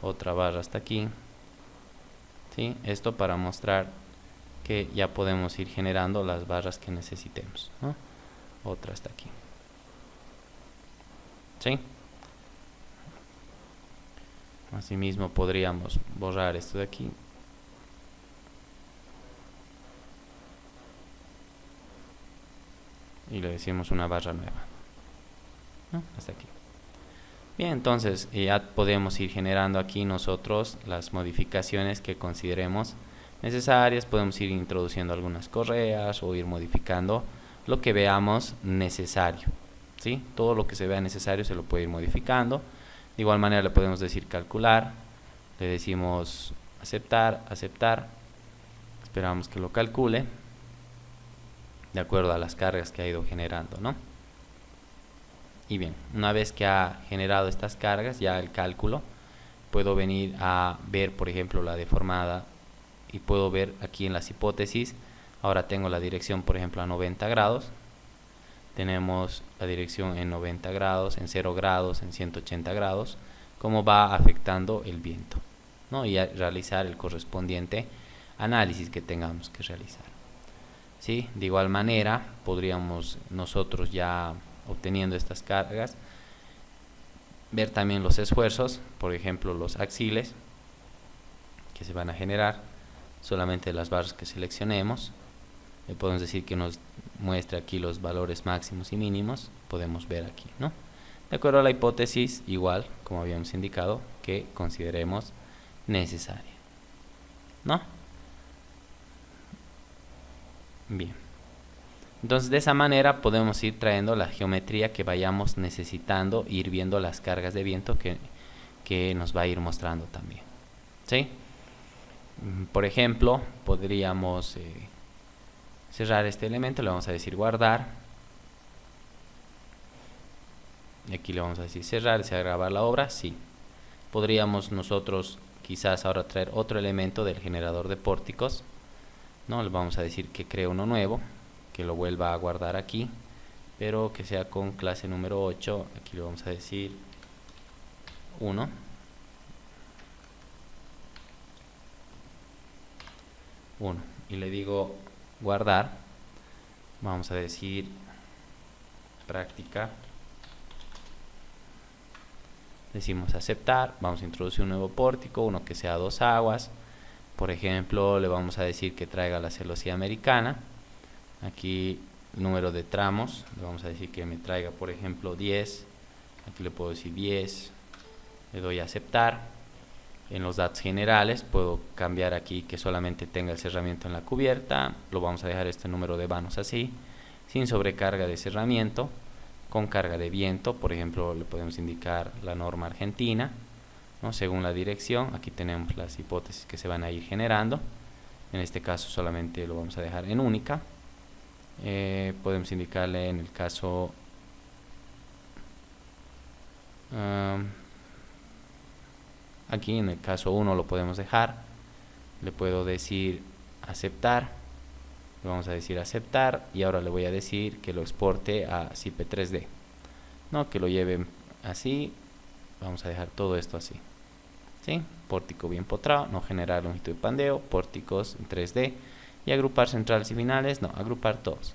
otra barra hasta aquí, ¿sí? Esto para mostrar que ya podemos ir generando las barras que necesitemos, ¿no? Otra hasta aquí, ¿sí? Asimismo podríamos borrar esto de aquí y le decimos una barra nueva, ¿no? Hasta aquí. Bien, entonces ya podemos ir generando aquí nosotros las modificaciones que consideremos necesarias. Podemos ir introduciendo algunas correas o ir modificando lo que veamos necesario, ¿sí? Todo lo que se vea necesario se lo puede ir modificando. De igual manera le podemos decir calcular, le decimos aceptar, aceptar, esperamos que lo calcule de acuerdo a las cargas que ha ido generando, ¿no? Y bien, una vez que ha generado estas cargas, ya el cálculo, puedo venir a ver, por ejemplo, la deformada y puedo ver aquí en las hipótesis. Ahora tengo la dirección, por ejemplo, a 90 grados. Tenemos la dirección en 90 grados, en 0 grados, en 180 grados, cómo va afectando el viento, ¿no? Y a realizar el correspondiente análisis que tengamos que realizar. ¿Sí? De igual manera, podríamos nosotros, ya obteniendo estas cargas, ver también los esfuerzos, por ejemplo los axiles que se van a generar solamente de las barras que seleccionemos. Le podemos decir que nos muestre aquí los valores máximos y mínimos, podemos ver aquí, ¿no? De acuerdo a la hipótesis, igual, como habíamos indicado, que consideremos necesaria, ¿no? Bien. Entonces, de esa manera podemos ir trayendo la geometría que vayamos necesitando, ir viendo las cargas de viento que nos va a ir mostrando también, ¿sí? Por ejemplo, podríamos cerrar este elemento, le vamos a decir guardar, y aquí le vamos a decir cerrar, desea grabar la obra, sí. Podríamos nosotros quizás ahora traer otro elemento del generador de pórticos, ¿no? Le vamos a decir que cree uno nuevo, que lo vuelva a guardar aquí, pero que sea con clase número 8, aquí le vamos a decir 1. Y le digo guardar, vamos a decir práctica, decimos aceptar, vamos a introducir un nuevo pórtico, uno que sea 2 aguas, por ejemplo le vamos a decir que traiga la celosía americana, aquí el número de tramos, le vamos a decir que me traiga por ejemplo 10, aquí le puedo decir 10, le doy a aceptar. En los datos generales puedo cambiar aquí que solamente tenga el cerramiento en la cubierta, lo vamos a dejar este número de vanos así, sin sobrecarga de cerramiento, con carga de viento, por ejemplo le podemos indicar la norma argentina, ¿no? Según la dirección, aquí tenemos las hipótesis que se van a ir generando, en este caso solamente lo vamos a dejar en única, podemos indicarle en el caso aquí en el caso 1 lo podemos dejar, le puedo decir aceptar, le vamos a decir aceptar y ahora le voy a decir que lo exporte a CIP 3D, no, que lo lleve así, vamos a dejar todo esto así, ¿sí? Pórtico bien potrado, no generar longitud de pandeo, pórticos en 3D y agrupar centrales y finales, no, agrupar todos,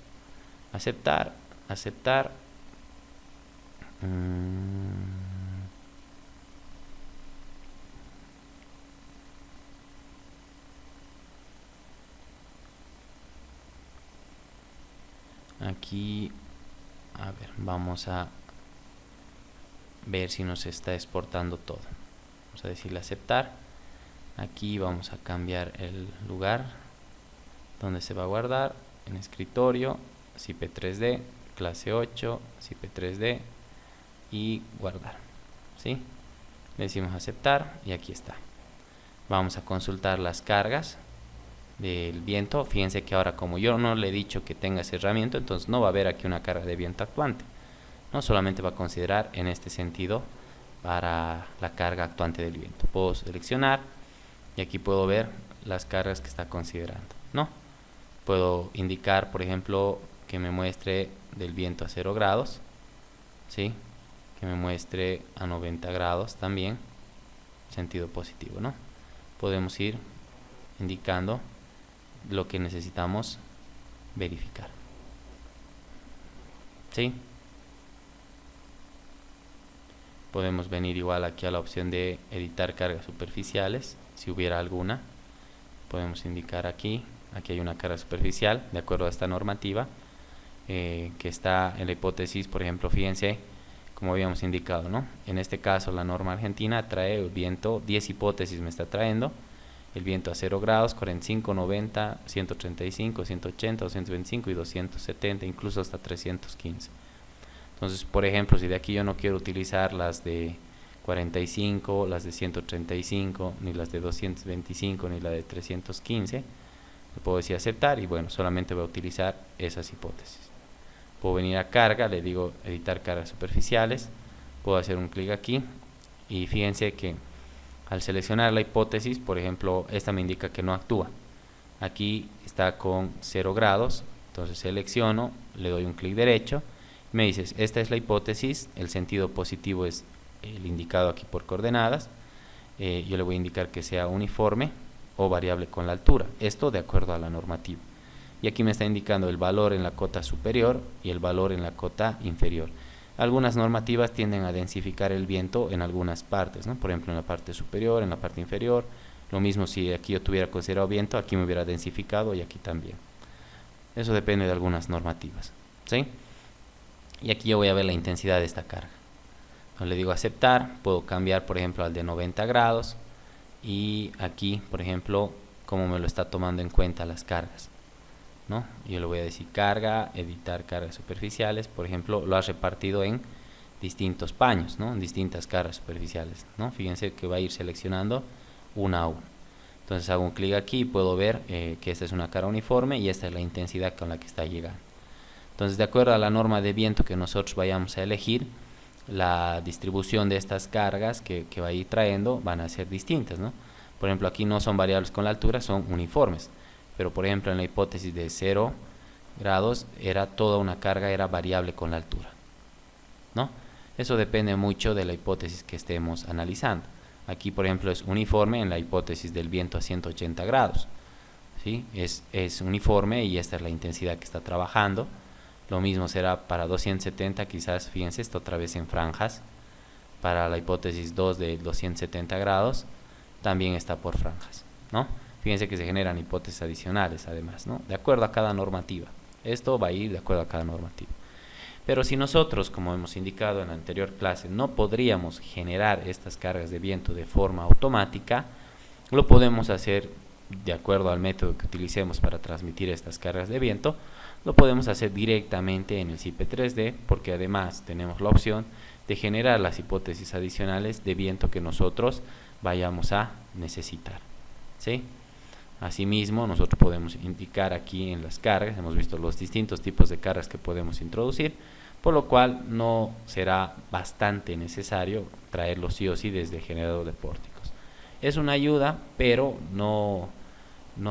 aceptar, aceptar, aquí, a ver, vamos a ver si nos está exportando todo. Vamos a decirle aceptar. Aquí vamos a cambiar el lugar donde se va a guardar, en escritorio, CIP 3D, clase 8, CIP 3D y guardar, ¿sí? Le decimos aceptar y aquí está. Vamos a consultar las cargas del viento. Fíjense que ahora, como yo no le he dicho que tenga cerramiento, entonces no va a haber aquí una carga de viento actuante, no solamente va a considerar en este sentido para la carga actuante del viento. Puedo seleccionar y aquí puedo ver las cargas que está considerando, ¿no? Puedo indicar, por ejemplo, que me muestre del viento a 0 grados, ¿sí? Que me muestre a 90 grados también, sentido positivo, ¿no? Podemos ir indicando lo que necesitamos verificar, ¿sí? Podemos venir igual aquí a la opción de editar cargas superficiales, si hubiera alguna, podemos indicar aquí hay una carga superficial de acuerdo a esta normativa que está en la hipótesis, por ejemplo, fíjense, como habíamos indicado, ¿no? En este caso la norma argentina trae el viento, 10 hipótesis me está trayendo, el viento a 0 grados, 45, 90, 135, 180, 225 y 270, incluso hasta 315. Entonces, por ejemplo, si de aquí yo no quiero utilizar las de 45, las de 135, ni las de 225, ni la de 315, le puedo decir aceptar y bueno, solamente voy a utilizar esas hipótesis. Puedo venir a carga, le digo editar cargas superficiales, puedo hacer un clic aquí y fíjense que al seleccionar la hipótesis, por ejemplo, esta me indica que no actúa. Aquí está con 0 grados, entonces selecciono, le doy un clic derecho, me dices, esta es la hipótesis, el sentido positivo es el indicado aquí por coordenadas, yo le voy a indicar que sea uniforme o variable con la altura, esto de acuerdo a la normativa. Y aquí me está indicando el valor en la cota superior y el valor en la cota inferior. Algunas normativas tienden a densificar el viento en algunas partes, ¿no? Por ejemplo, en la parte superior, en la parte inferior. Lo mismo si aquí yo tuviera considerado viento, aquí me hubiera densificado y aquí también. Eso depende de algunas normativas, ¿sí? Y aquí yo voy a ver la intensidad de esta carga. Entonces le digo aceptar, puedo cambiar por ejemplo al de 90 grados y aquí por ejemplo cómo me lo está tomando en cuenta las cargas, ¿no? Yo le voy a decir carga, editar cargas superficiales, por ejemplo lo ha repartido en distintos paños, ¿no? En distintas cargas superficiales, ¿no? Fíjense que va a ir seleccionando una a una. Entonces hago un clic aquí y puedo ver que esta es una carga uniforme y esta es la intensidad con la que está llegando. Entonces de acuerdo a la norma de viento que nosotros vayamos a elegir, la distribución de estas cargas que va a ir trayendo van a ser distintas, ¿no? Por ejemplo, aquí no son variables con la altura, son uniformes. Pero por ejemplo, en la hipótesis de 0 grados, toda una carga era variable con la altura, ¿no? Eso depende mucho de la hipótesis que estemos analizando. Aquí, por ejemplo, es uniforme en la hipótesis del viento a 180 grados, ¿sí? Es uniforme y esta es la intensidad que está trabajando. Lo mismo será para 270, quizás, fíjense, esto otra vez en franjas. Para la hipótesis 2 de 270 grados, también está por franjas, ¿no? Fíjense que se generan hipótesis adicionales, además, ¿no? De acuerdo a cada normativa. Esto va a ir de acuerdo a cada normativa. Pero si nosotros, como hemos indicado en la anterior clase, no podríamos generar estas cargas de viento de forma automática, lo podemos hacer de acuerdo al método que utilicemos para transmitir estas cargas de viento. Lo podemos hacer directamente en el CIPE 3D porque además tenemos la opción de generar las hipótesis adicionales de viento que nosotros vayamos a necesitar, ¿sí? Asimismo, nosotros podemos indicar aquí en las cargas, hemos visto los distintos tipos de cargas que podemos introducir, por lo cual no será bastante necesario traerlo sí o sí desde el generador de pórticos. Es una ayuda, pero no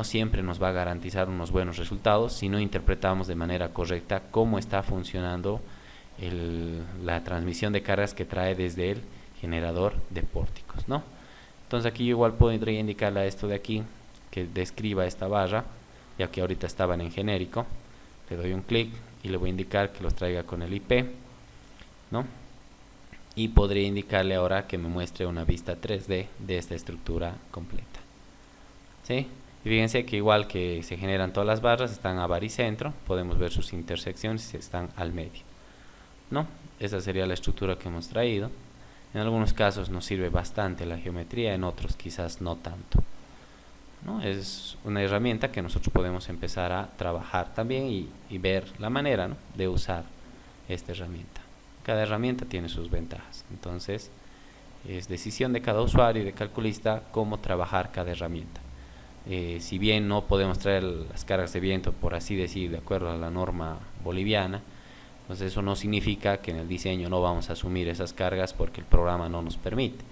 siempre nos va a garantizar unos buenos resultados si no interpretamos de manera correcta cómo está funcionando la transmisión de cargas que trae desde el generador de pórticos, ¿no? Entonces aquí igual podría indicarle a esto de aquí que describa esta barra, ya que ahorita estaban en genérico. Le doy un clic y le voy a indicar que los traiga con el IP, ¿no? Y podría indicarle ahora que me muestre una vista 3D de esta estructura completa, ¿sí? Y fíjense que igual que se generan todas las barras, están a baricentro, podemos ver sus intersecciones y están al medio, ¿no? Esa sería la estructura que hemos traído. En algunos casos nos sirve bastante la geometría, en otros quizás no tanto, ¿no? Es una herramienta que nosotros podemos empezar a trabajar también y ver la manera, ¿no?, de usar esta herramienta. Cada herramienta tiene sus ventajas, entonces es decisión de cada usuario y de calculista cómo trabajar cada herramienta. Si bien no podemos traer las cargas de viento, por así decir, de acuerdo a la norma boliviana, entonces eso no significa que en el diseño no vamos a asumir esas cargas porque el programa no nos permite.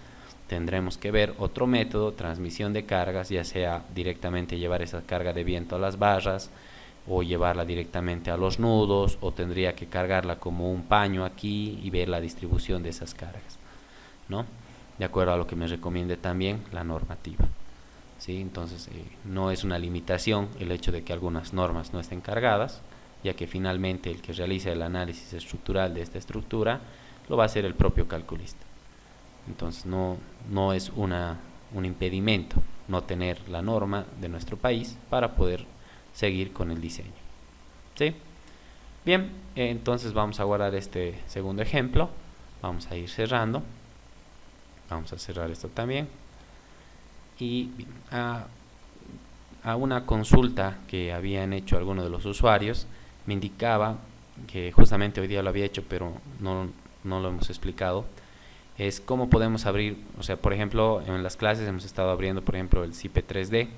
Tendremos que ver otro método, transmisión de cargas, ya sea directamente llevar esa carga de viento a las barras o llevarla directamente a los nudos, o tendría que cargarla como un paño aquí y ver la distribución de esas cargas, ¿no? De acuerdo a lo que me recomiende también la normativa, ¿sí? Entonces no es una limitación el hecho de que algunas normas no estén cargadas, ya que finalmente el que realiza el análisis estructural de esta estructura lo va a hacer el propio calculista. Entonces no es un impedimento no tener la norma de nuestro país para poder seguir con el diseño, ¿sí? Bien, entonces vamos a guardar este segundo ejemplo, vamos a ir cerrando, vamos a cerrar esto también. Y a una consulta que habían hecho algunos de los usuarios, me indicaba que justamente hoy día lo había hecho pero no lo hemos explicado, es cómo podemos abrir, o sea, por ejemplo, en las clases hemos estado abriendo, por ejemplo, el CIPE 3D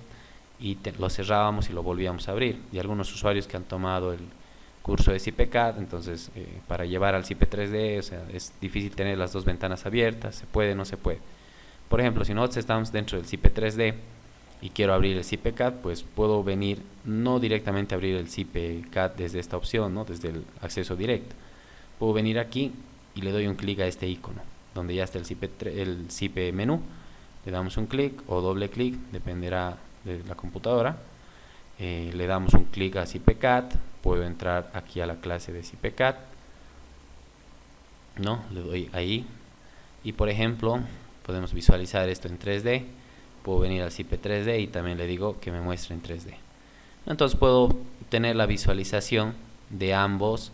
y lo cerrábamos y lo volvíamos a abrir, y algunos usuarios que han tomado el curso de CIPECAD, entonces para llevar al CIPE 3D, o sea, es difícil tener las dos ventanas abiertas, se puede, no se puede. Por ejemplo, si nosotros estamos dentro del CIPE 3D y quiero abrir el CPCAD, pues puedo venir, no directamente abrir el CPCAD desde esta opción, ¿no? Desde el acceso directo. Puedo venir aquí y le doy un clic a este icono, donde ya está el CP menú. Le damos un clic o doble clic, dependerá de la computadora. Le damos un clic a CPCAD, puedo entrar aquí a la clase de CPCAD, ¿no? Le doy ahí y por ejemplo podemos visualizar esto en 3D. Puedo venir al CP 3D y también le digo que me muestre en 3D. Entonces puedo tener la visualización de ambos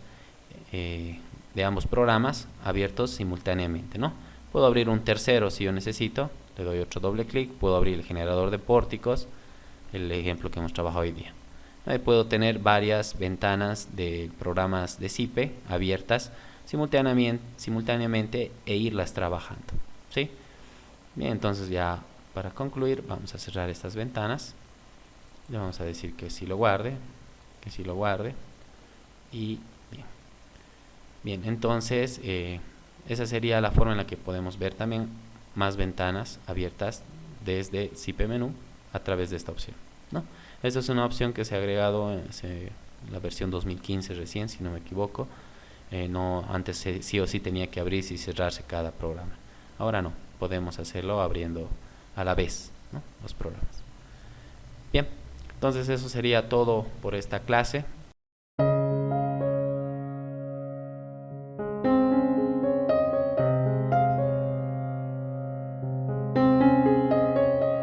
programas abiertos simultáneamente, ¿no? Puedo abrir un tercero si yo necesito, le doy otro doble clic, puedo abrir el generador de pórticos, el ejemplo que hemos trabajado hoy día. Ahí puedo tener varias ventanas de programas de CIPE abiertas simultáneamente e irlas trabajando, ¿sí? Bien, entonces ya para concluir vamos a cerrar estas ventanas. Le vamos a decir que sí lo guarde, y bien, entonces esa sería la forma en la que podemos ver también más ventanas abiertas desde CIPE menú a través de esta opción, ¿no? Esta es una opción que se ha agregado en la versión 2015 recién, si no me equivoco. No, antes sí o sí tenía que abrirse y cerrarse cada programa. Ahora no, podemos hacerlo abriendo a la vez, ¿no?, los programas. Bien, entonces eso sería todo por esta clase.